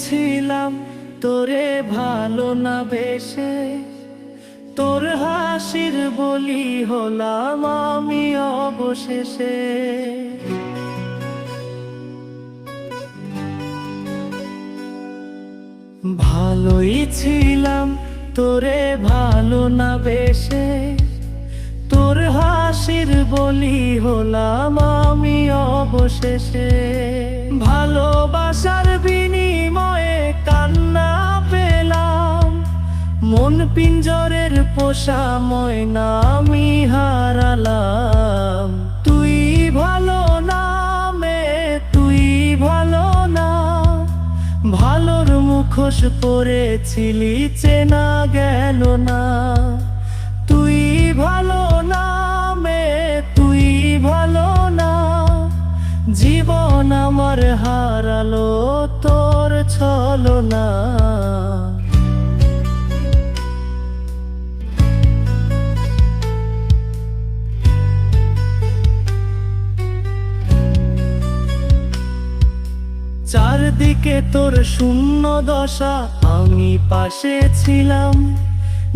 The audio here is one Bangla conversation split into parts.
ছিলাম তোরে ভালো না বেশে, তোর হাসির বলি হলাম আমি অবশেষে। ভালোই ছিলাম তোরে ভালো না বেশে, তোর হাসির বলি হলাম আমি অবশেষে। ভালোবাসার বিনিময়ে কান্না পেলাম, মন পিঞ্জরের পোষা ময়না আমি হারালাম। তুই ভালো না মেয়ে, তুই ভালো না, ভালোর মুখোশ পরেছিলি চেনা গেল না। তুই ভালো না মেয়ে, তুই ভালো না, জীবন আমার হারালো তোর ছলনা। চারদিকে তোর শূন্য দশা, আমি পাশে ছিলাম,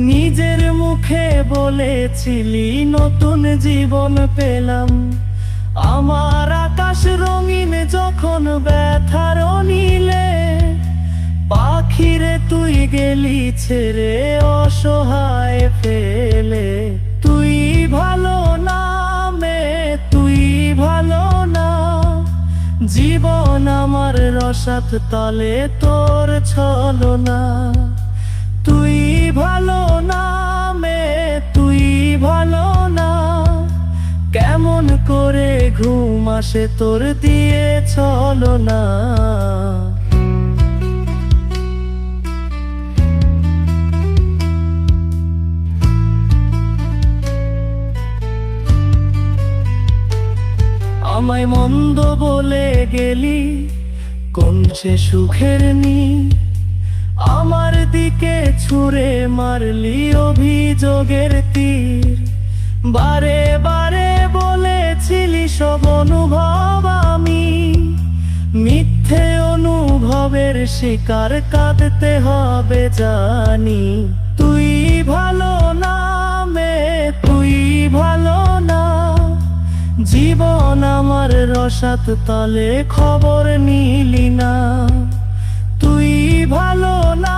নিজের মুখে বলেছিলি নতুন জীবন পেলাম। আমার আকাশ রঙিন যখন ব্যথার নীলে, পাখিরে তুই গেলি ছেড়ে অসহায় ফেলে। তুই ভালো না মেয়ে, তুই ভালো না, জীবন আমার রসাত তলে তোর ছলনা। তুই ভালো না মেয়ে, তুই ভালো না, কেমন করে ঘুম আসে তোর দিয়ে ছলনা। আমায় মন্দ বলে গেলি কোন সে সুখের নি, আমার দিকে ছুঁড়ে মারলি অভিযোগের তীর। বারে বারে বলেছিলি সব অনুভব আমি, মিথ্যে অনুভবের শিকার কাঁদতে হবে জানি। তুই ভালো না মেয়ে, তুই ভালো না, জীবন আমার রসাত তলে খবর নিলি না। তুই ভালো না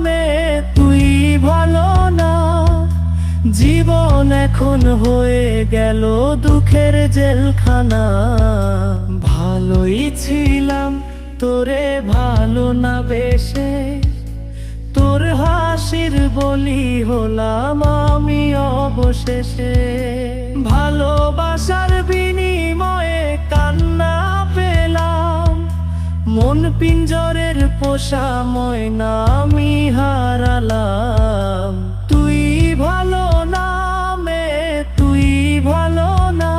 মেয়ে, তুই ভালো না, জীবন এখন হয়ে গেল দুঃখের জেলখানা। ভালোই ছিলাম তোরে ভালো না বেশে, তোর হাসির বলি হলাম আমি অবশেষে। ভালোবাসার বিনিময়ে কান্না পেলাম, মন পিঞ্জরের পোষা ময়না আমি হারালাম। তুই ভালো না মেয়ে, তুই ভালো না,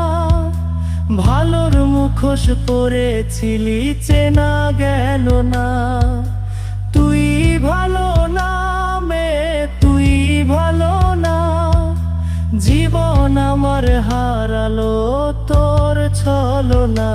ভালোর মুখোশ পরেছিলি চেনা গেল না। তুই ভালো না মেয়ে, তুই ভালো না, জীবন আমার হারালো তোর ছলনা।